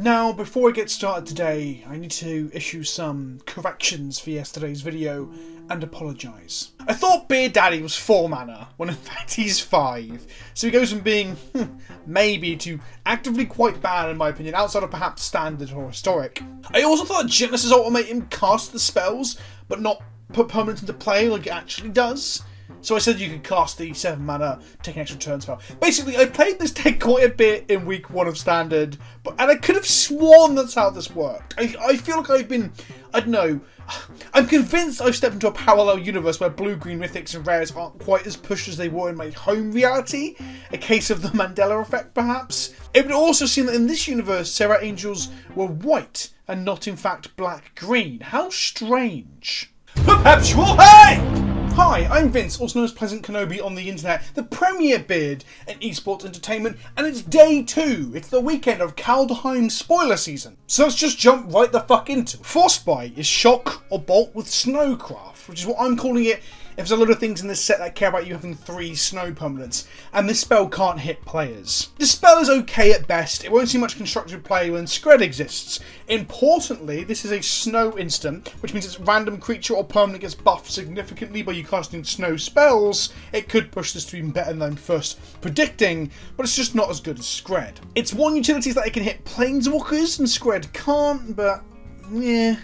Now, before I get started today, I need to issue some corrections for yesterday's video and apologise. I thought Beer Daddy was 4 mana, when in fact he's 5. So he goes from being, maybe, to actively quite bad in my opinion, outside of perhaps standard or historic. I also thought Gentleness's ult would make him cast the spells, but not put permanents into play like it actually does. So I said you could cast the 7 mana, take an extra turn spell. Basically, I played this deck quite a bit in week 1 of Standard, and I could have sworn that's how this worked. I feel like I've been, I don't know, I'm convinced I've stepped into a parallel universe where blue-green mythics and rares aren't quite as pushed as they were in my home reality. A case of the Mandela effect, perhaps. It would also seem that in this universe, Serra Angels were white, and not in fact black-green. How strange. Perpetual, hey! Hi, I'm Vince, also known as PleasantKenobi on the internet, the premier beard in esports entertainment, and it's day 2. It's the weekend of Kaldheim spoiler season. So let's just jump right the fuck into it. Frostbite is shock or bolt with snowcraft, which is what I'm calling it. If there's a lot of things in this set that care about you having 3 snow permanents, and this spell can't hit players. This spell is okay at best, it won't see much constructive play when Scred exists. Importantly, this is a snow instant, which means its random creature or permanent gets buffed significantly by you casting snow spells. It could push this to even better than I'm first predicting, but it's just not as good as Scred. Its one utility is that it can hit planeswalkers, and Scred can't, but yeah.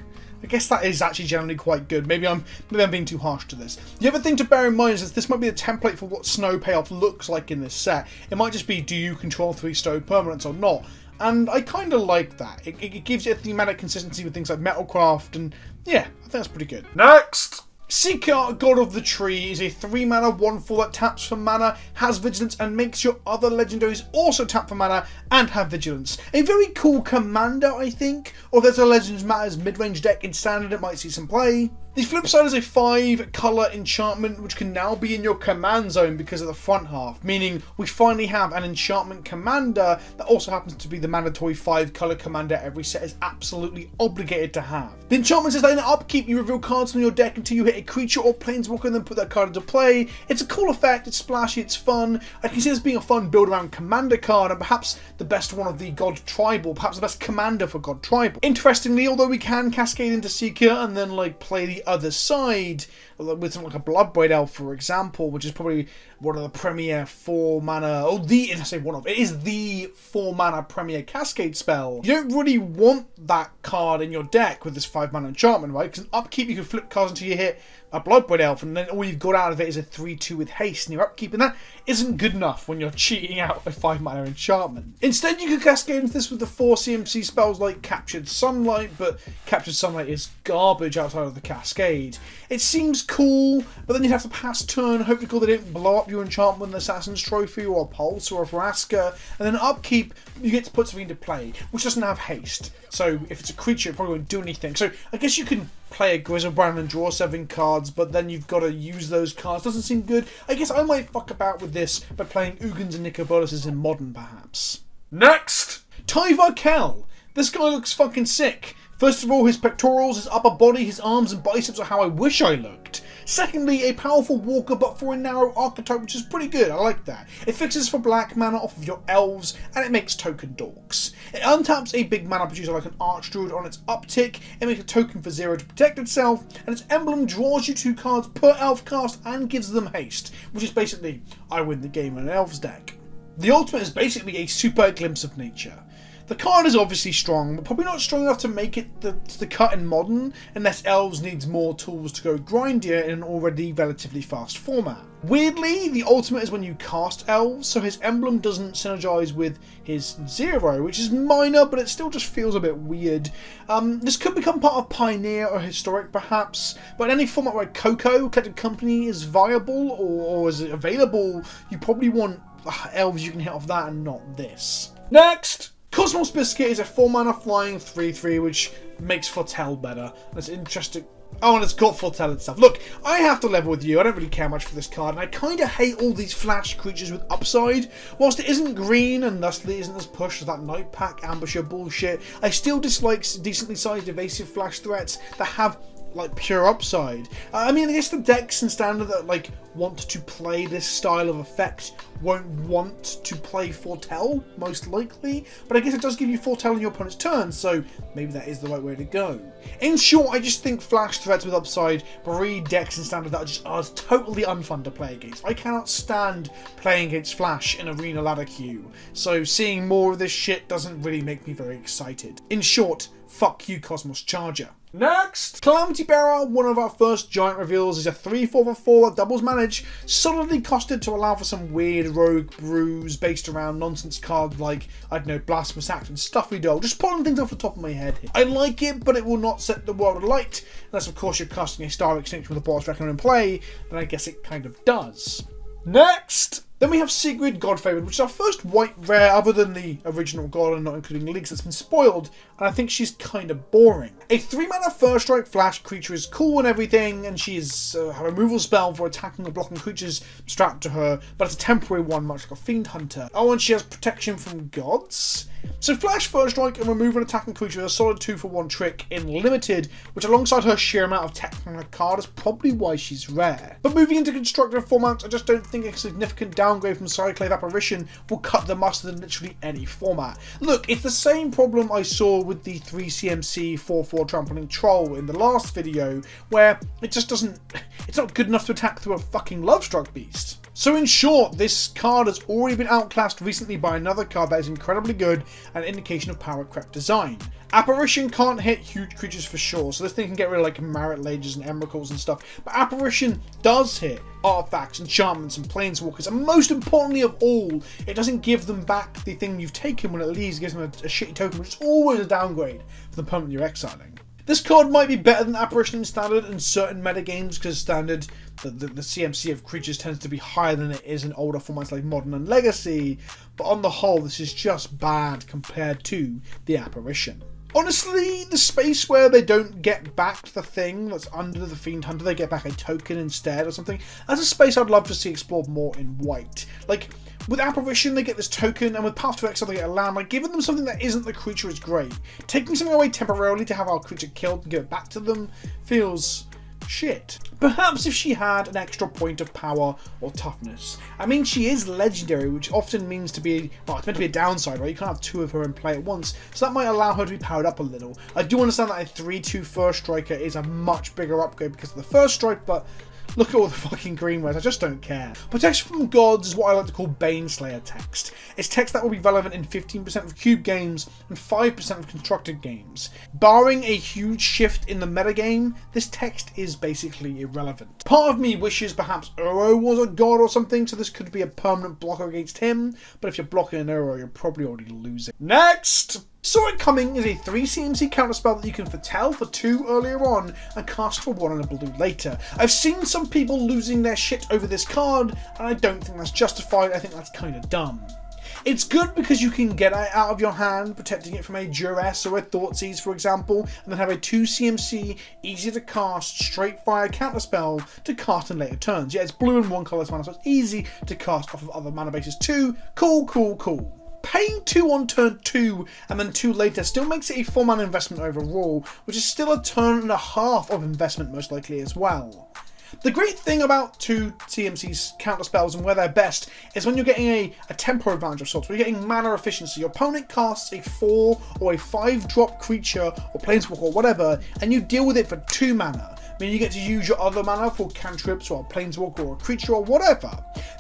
I guess that is actually generally quite good. Maybe I'm being too harsh to this. The other thing to bear in mind is that this might be a template for what snow payoff looks like in this set. It might just be, do you control 3 snow permanents or not? And I kind of like that. It gives you a thematic consistency with things like Metalcraft, and yeah, I think that's pretty good. Next! Sigrid God of the Tree is a 3 mana 1/4 that taps for mana, has vigilance, and makes your other legendaries also tap for mana and have vigilance. A very cool commander, I think. Or if there's a Legends Matters mid-range deck in Standard, it might see some play. The flip side is a 5-colour enchantment which can now be in your command zone because of the front half, meaning we finally have an enchantment commander that also happens to be the mandatory 5-colour commander every set is absolutely obligated to have. The enchantment says that in upkeep you reveal cards from your deck until you hit a creature or planeswalker and then put that card into play. It's a cool effect, it's splashy, it's fun. I can see this being a fun build around commander card and perhaps the best one of the God Tribal, perhaps the best commander for God Tribal. Interestingly, although we can cascade into Seeker and then like play the other side with something like a Bloodbraid Elf, for example, which is probably one of the premier 4 mana, it is the 4 mana premier cascade spell. You don't really want that card in your deck with this 5 mana enchantment, right? Because in upkeep you can flip cards until you hit a Bloodbraid Elf, and then all you've got out of it is a 3/2 with haste in your upkeep, and that isn't good enough when you're cheating out a 5 mana enchantment. Instead, you could cascade into this with the 4 CMC spells like Captured Sunlight, but Captured Sunlight is garbage outside of the cascade. It seems cool, but then you'd have to pass turn, hopefully they didn't blow up your enchantment with an Assassin's Trophy or a Pulse or a Vraska, and then upkeep, you get to put something into play, which doesn't have haste. So if it's a creature, it probably won't do anything. So I guess you can play a Grizzlebrand and draw 7 cards, but then you've got to use those cards. Doesn't seem good. I guess I might fuck about with this by playing Ugins and Nicoboluses in Modern, perhaps. Next! Tyvarkell. This guy looks fucking sick. First of all, his pectorals, his upper body, his arms and biceps are how I wish I looked. Secondly, a powerful walker but for a narrow archetype, which is pretty good, I like that. It fixes for black mana off of your elves, and it makes token dorks. It untaps a big mana producer like an Archdruid on its uptick, it makes a token for 0 to protect itself, and its emblem draws you 2 cards per elf cast and gives them haste, which is basically, I win the game in an elves deck. The ultimate is basically a super glimpse of nature. The card is obviously strong, but probably not strong enough to make it the cut in Modern, unless Elves needs more tools to go grindier in an already relatively fast format. Weirdly, the ultimate is when you cast Elves, so his emblem doesn't synergize with his 0, which is minor, but it still just feels a bit weird. This could become part of Pioneer or Historic, perhaps, but in any format where Coco, Collected Company, is viable or is available, you probably want Elves you can hit off that and not this. Next! Cosmos Biscuit is a 4 mana flying 3/3 which makes Foretell better. That's interesting. Oh, and it's got Foretell itself. Look, I have to level with you. I don't really care much for this card, and I kind of hate all these flash creatures with upside. Whilst it isn't green and thusly isn't as pushed as that Night Pack Ambusher bullshit, I still dislike decently sized evasive flash threats that have like pure upside. I mean, I guess the decks in standard that like want to play this style of effect won't want to play Foretell, most likely, but I guess it does give you Foretell on your opponent's turn, so maybe that is the right way to go. In short, I just think flash threats with upside breed decks in standard that are totally unfun to play against. I cannot stand playing against flash in arena ladder queue, so seeing more of this shit doesn't really make me very excited. In short, fuck you, Cosmos Charger. Next! Calamitybearer, one of our first giant reveals, is a 3/4/4 that doubles manage, solidly costed to allow for some weird rogue brews based around nonsense cards like, I don't know, Blasphemous Act and Stuffy Doll, just pulling things off the top of my head here. I like it, but it will not set the world alight, unless of course you're casting a Star Extinction with a Boss Reckoner in play, then I guess it kind of does. Next! Then we have Sigrid God Favorite, which is our first white rare other than the original God and not including Leaks that's been spoiled, and I think she's kind of boring. A 3-mana first strike flash creature is cool and everything, and she's a removal spell for attacking or blocking creatures strapped to her, but it's a temporary one, much like a Fiend Hunter. Oh, and she has protection from gods? So flash first strike and remove an attacking creature with a solid 2-for-1 trick in limited, which alongside her sheer amount of tech on her card is probably why she's rare. But moving into constructive formats, I just don't think a significant downgrade from Cyclave Apparition will cut the mustard in literally any format. Look, it's the same problem I saw with the 3CMC 4/4 Trampling Troll in the last video, where it just doesn't, it's not good enough to attack through a fucking Lovestruck Beast. So in short, this card has already been outclassed recently by another card that is incredibly good and an indication of power crept design. Apparition can't hit huge creatures for sure, so this thing can get rid of like Marit Lages and Emrakuls and stuff, but Apparition does hit artifacts, enchantments and planeswalkers, and most importantly of all, it doesn't give them back the thing you've taken when it leaves, it gives them a shitty token, which is always a downgrade for the opponent you're exiling. This card might be better than Apparition in Standard in certain metagames, because Standard, the CMC of creatures tends to be higher than it is in older formats like Modern and Legacy, but on the whole this is just bad compared to the Apparition. Honestly, the space where they don't get back the thing that's under the Fiend Hunter, they get back a token instead or something, that's a space I'd love to see explored more in white. Like, with Apparition they get this token, and with Path to Exile they get a land. Like, giving them something that isn't the creature is great. Taking something away temporarily to have our creature killed and give it back to them feels shit. Perhaps if she had an extra point of power or toughness. I mean, she is legendary, which often means to be, well, it's meant to be a downside, right? You can't have two of her in play at once, so that might allow her to be powered up a little. I do understand that a 3/2 first striker is a much bigger upgrade because of the first strike, but look at all the fucking green wares, I just don't care. Protection from gods is what I like to call Baneslayer text. It's text that will be relevant in 15% of cube games and 5% of constructed games. Barring a huge shift in the metagame, this text is basically irrelevant. Part of me wishes perhaps Uro was a god or something, so this could be a permanent blocker against him, but if you're blocking an Uro, you're probably already losing. Next! Saw It Coming is a 3 CMC counterspell that you can foretell for 2 earlier on and cast for 1 and a blue later. I've seen some people losing their shit over this card, and I don't think that's justified. I think that's kind of dumb. It's good because you can get it out of your hand, protecting it from a Duress or a Thoughtseize, for example, and then have a 2 CMC, easy to cast, straight fire counterspell to cast in later turns. Yeah, it's blue and 1 colourless mana, so it's easy to cast off of other mana bases too. Cool, cool, cool. Paying 2 on turn 2 and then 2 later still makes it a 4-mana investment overall, which is still a turn and a half of investment most likely as well. The great thing about 2 CMC's counterspells and where they're best is when you're getting a tempo advantage of sorts, where you're getting mana efficiency. Your opponent casts a 4 or a 5-drop creature or planeswalker or whatever, and you deal with it for 2 mana. I mean, you get to use your other mana for cantrips or a planeswalker or a creature or whatever.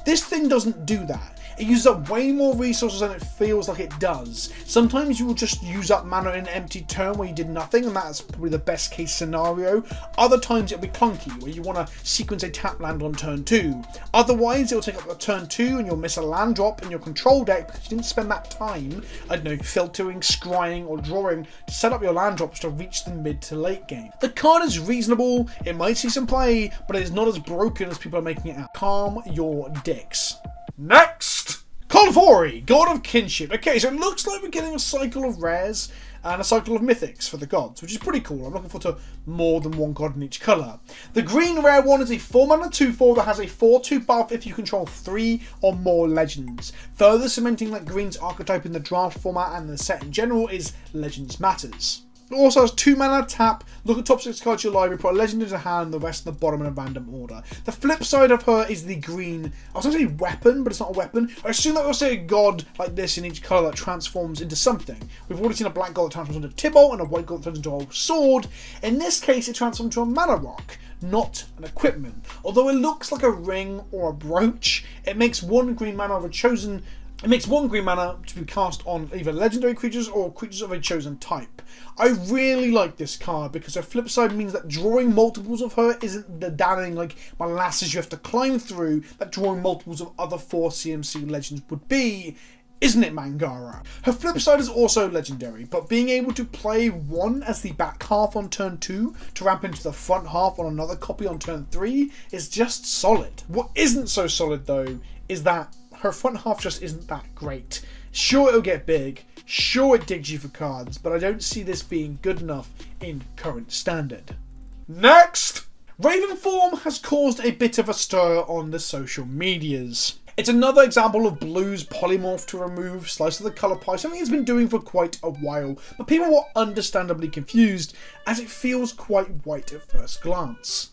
This thing doesn't do that. It uses up way more resources than it feels like it does. Sometimes you will just use up mana in an empty turn where you did nothing, and that's probably the best case scenario. Other times it'll be clunky, where you want to sequence a tap land on turn 2. Otherwise, it'll take up a turn 2 and you'll miss a land drop in your control deck because you didn't spend that time, I don't know, filtering, scrying or drawing to set up your land drops to reach the mid to late game. The card is reasonable, it might see some play, but it is not as broken as people are making it out. Calm your dicks. Next! Kaldheim, God of Kinship. Okay, so it looks like we're getting a cycle of rares and a cycle of mythics for the gods, which is pretty cool. I'm looking forward to more than 1 god in each colour. The green rare one is a 4-mana 2/4 that has a 4/2 buff if you control 3 or more legends. Further cementing that green's archetype in the draft format and the set in general is Legends Matters. It also has 2 mana, tap, look at top 6 cards of your library, put a legend into hand, the rest in the bottom in a random order. The flip side of her is the green, I was going to say weapon, but it's not a weapon. I assume that we'll say a god like this in each colour that transforms into something. We've already seen a black god that transforms into Tybalt and a white god that turns into a sword. In this case, it transforms into a mana rock, not an equipment. Although it looks like a ring or a brooch, it makes 1 green mana of a chosen. It makes 1 green mana to be cast on either legendary creatures or creatures of a chosen type. I really like this card because her flip side means that drawing multiples of her isn't the damning like molasses you have to climb through that drawing multiples of other 4 CMC legends would be. Isn't it, Mangara? Her flip side is also legendary, but being able to play 1 as the back half on turn 2 to ramp into the front half on another copy on turn 3 is just solid. What isn't so solid though is that her front half just isn't that great. Sure, it'll get big, sure it digs you for cards, but I don't see this being good enough in current standard. Next! Ravenform has caused a bit of a stir on the social medias. It's another example of Blue's polymorph to remove slice of the colour pie, something it's been doing for quite a while, but people were understandably confused as it feels quite white at first glance.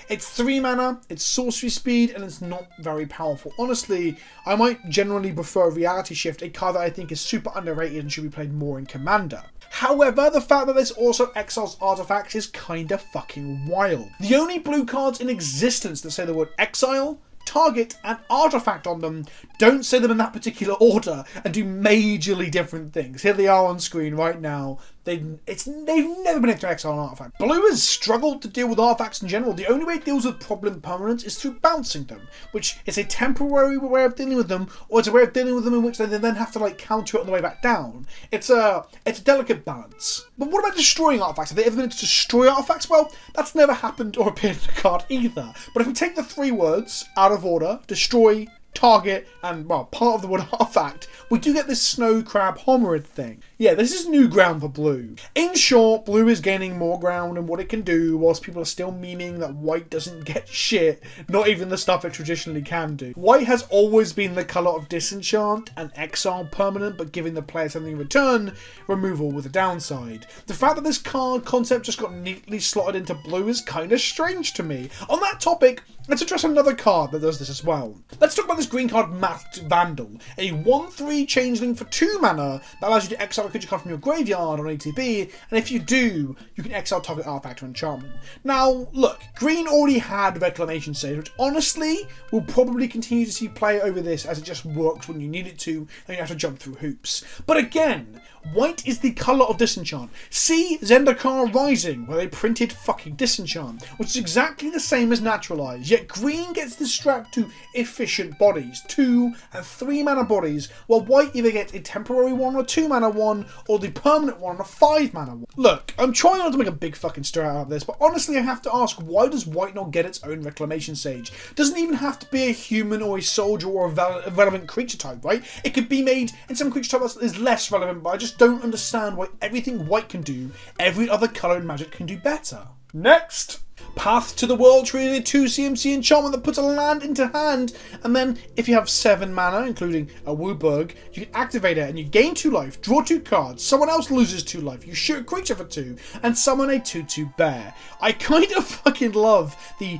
It's 3 mana, it's sorcery speed, and it's not very powerful. Honestly, I might generally prefer Reality Shift, a card that I think is super underrated and should be played more in Commander. However, the fact that this also exiles artifacts is kinda fucking wild. The only blue cards in existence that say the word exile, target, and artifact on them don't say them in that particular order and do majorly different things. Here they are on screen right now. They've never been able to exile an artifact. Blue has struggled to deal with artifacts in general. The only way it deals with problem permanents is through bouncing them, which is a temporary way of dealing with them, or it's a way of dealing with them in which they then have to like counter it on the way back down. It's a delicate balance. But what about destroying artifacts? Have they ever been able to destroy artifacts? Well, that's never happened or appeared in the card either. But if we take the 3 words out of order, destroy, target, and, well, part of the word artifact, we do get this snow crab homerid thing. Yeah, this is new ground for Blue. In short, Blue is gaining more ground and what it can do, whilst people are still memeing that White doesn't get shit, not even the stuff it traditionally can do. White has always been the colour of disenchant and exile permanent, but giving the player something in return, removal with a downside. The fact that this card concept just got neatly slotted into Blue is kinda strange to me. On that topic, let's address another card that does this as well. Let's talk about this green card, Masked Vandal, a 1/3 changeling for 2 mana that allows you to exile a creature card from your graveyard on ATB, and if you do, you can exile target artifact or enchantment. Now, look, green already had Reclamation Sage, which honestly will probably continue to see play over this as it just works when you need it to, and you have to jump through hoops. But again, white is the colour of disenchant. See Zendikar Rising, where they printed fucking disenchant, which is exactly the same as Naturalize, yet green gets the strap to efficient bodies, 2 and 3 mana bodies, while white either gets a temporary 1 or 2 mana 1, or the permanent 1 or 5 mana 1. Look, I'm trying not to make a big fucking stir out of this, but honestly I have to ask, why does white not get its own Reclamation Sage? It doesn't even have to be a human or a soldier or a relevant creature type, right? It could be made in some creature type that is less relevant, but I just don't understand why everything white can do, every other colour in Magic can do better. Next! Path to the World Tree is a 2 CMC enchantment that puts a land into hand, and then if you have 7 mana, including a Wooburg, you can activate it and you gain 2 life, draw 2 cards, someone else loses 2 life, you shoot a creature for 2, and summon a 2/2 bear. I kind of fucking love the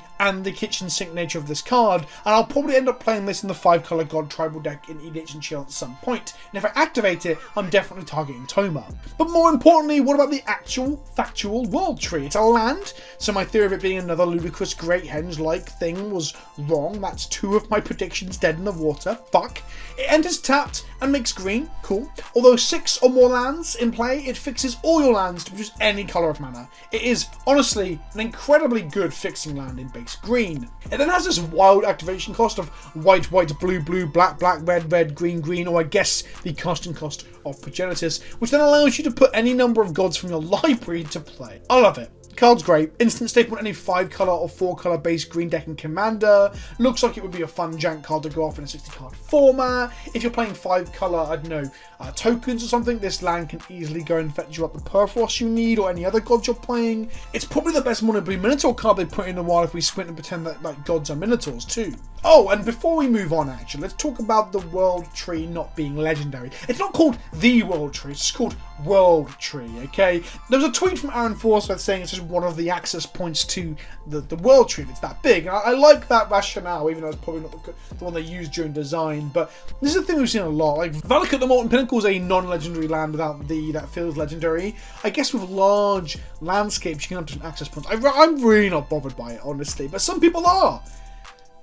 kitchen sink nature of this card, and I'll probably end up playing this in the 5-colour God tribal deck in Edict and Chill at some point, and if I activate it, I'm definitely targeting Koma. But more importantly, what about the actual, factual World Tree? It's a land, so my theory of it being another ludicrous Great Henge-like thing was wrong. That's 2 of my predictions dead in the water. Fuck. It enters tapped and makes green. Cool. Although 6 or more lands in play, it fixes all your lands to produce any colour of mana. It is, honestly, an incredibly good fixing land in base green. It then has this wild activation cost of white, white, blue, blue, black, black, red, red, green, green, or I guess the casting cost of Progenitus, which then allows you to put any number of gods from your library to play. I love it. Card's great. Instant staple in any 5-colour or 4-colour base green deck in Commander. Looks like it would be a fun jank card to go off in a 60-card format. If you're playing 5-colour, I don't know, tokens or something, this land can easily go and fetch you up the Perforos you need or any other gods you're playing. It's probably the best Mono Blue Minotaur card they put in a while if we squint and pretend that like gods are Minotaurs too. Oh, and before we move on, actually, let's talk about the World Tree not being legendary. It's not called the World Tree, it's called World Tree, okay? There was a tweet from Aaron Forsyth saying it's just one of the access points to the World Tree, if it's that big. And I like that rationale, even though it's probably not the one they used during design. But this is a thing we've seen a lot. Like, Valakut the Molten Pinnacle is a non-legendary land without the that feels legendary. I guess with large landscapes, you can have different access points. I'm really not bothered by it, honestly, but some people are.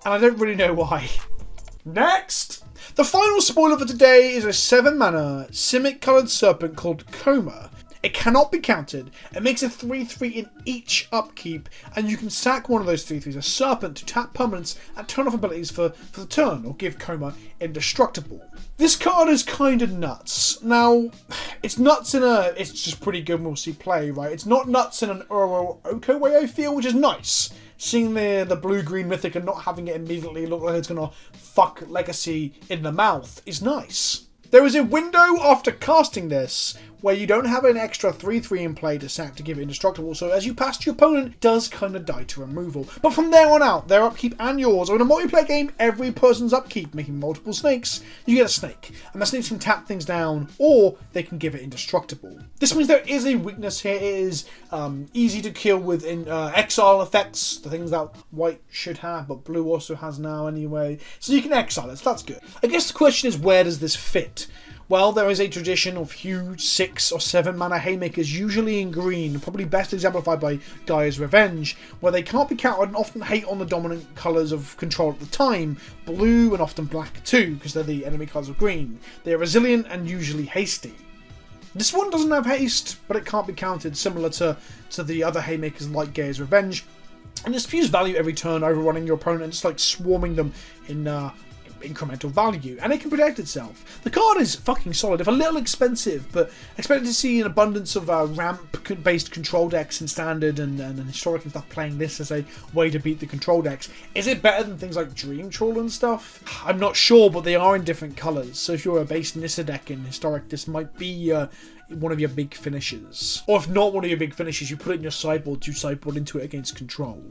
And I don't really know why. Next! The final spoiler for today is a 7-mana Simic coloured serpent called Koma. It cannot be countered. It makes a 3/3 in each upkeep, and you can sack one of those 3/3s, a serpent, to tap permanents and turn off abilities for the turn, or give Koma indestructible. This card is kind of nuts. Now, it's nuts in a... it's just pretty good and we'll see play, right? It's not nuts in an Oko way, I feel, which is nice. Seeing the blue-green mythic and not having it immediately look like it's going to fuck Legacy in the mouth is nice. There is a window after casting this where you don't have an extra 3/3 in play to sack to give it indestructible, so as you pass to your opponent, it does kind of die to removal. But from there on out, their upkeep and yours, or in a multiplayer game, every person's upkeep, making multiple snakes, you get a snake. And the snakes can tap things down, or they can give it indestructible. This means there is a weakness here. It is easy to kill with exile effects, the things that white should have, but blue also has now anyway. So you can exile it, so that's good. I guess the question is, where does this fit? Well, there is a tradition of huge 6 or 7 mana haymakers, usually in green, probably best exemplified by Gaia's Revenge, where they can't be countered and often hate on the dominant colours of control at the time, blue and often black too, because they're the enemy colours of green. They are resilient and usually hasty. This one doesn't have haste, but it can't be countered, similar to the other haymakers like Gaia's Revenge, and it spews value every turn, overrunning your opponent and just like swarming them in incremental value, and it can protect itself. The card is fucking solid, if a little expensive, but expected to see an abundance of ramp-based control decks in Standard and Historic and stuff playing this as a way to beat the control decks. Is it better than things like Dream Troll and stuff? I'm not sure, but they are in different colours, so if you're a base Nissa deck in Historic, this might be one of your big finishes. Or if not one of your big finishes, you put it in your sideboard, you sideboard into it against control.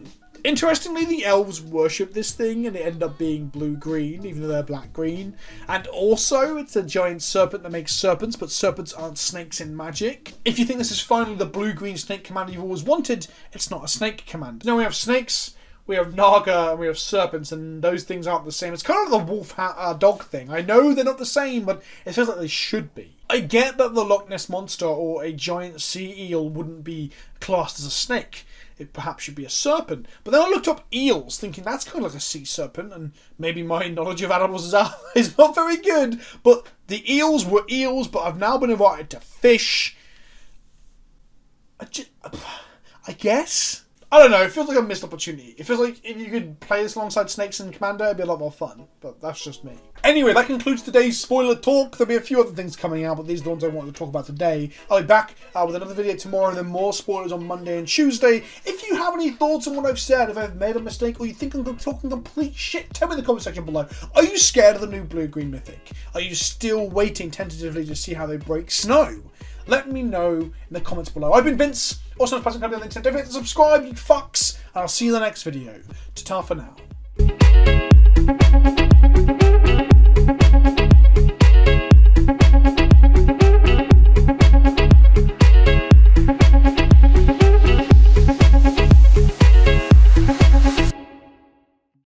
Interestingly, the elves worship this thing and it ended up being blue-green, even though they're black-green. And also, it's a giant serpent that makes serpents, but serpents aren't snakes in Magic. If you think this is finally the blue-green snake commander you've always wanted, it's not a snake command. Now we have snakes, we have Naga, and we have serpents, and those things aren't the same. It's kind of the wolf dog thing. I know they're not the same, but it feels like they should be. I get that the Loch Ness Monster or a giant sea eel wouldn't be classed as a snake. It perhaps should be a serpent. But then I looked up eels, thinking that's kind of like a sea serpent, and maybe my knowledge of animals is not very good. But the eels were eels, but I've now been invited to fish. I guess? I don't know, it feels like a missed opportunity. It feels like if you could play this alongside snakes and Commander, it'd be a lot more fun. But that's just me. Anyway, that concludes today's spoiler talk. There'll be a few other things coming out, but these are the ones I wanted to talk about today. I'll be back with another video tomorrow, and then more spoilers on Monday and Tuesday. If you have any thoughts on what I've said, if I've made a mistake, or you think I'm talking complete shit, tell me in the comment section below. Are you scared of the new blue-green mythic? Are you still waiting tentatively to see how they break snow? Let me know in the comments below. I've been Vince, also known as PleasantKenobi on the internet. Don't forget to subscribe, you fucks, and I'll see you in the next video. Ta-ta for now.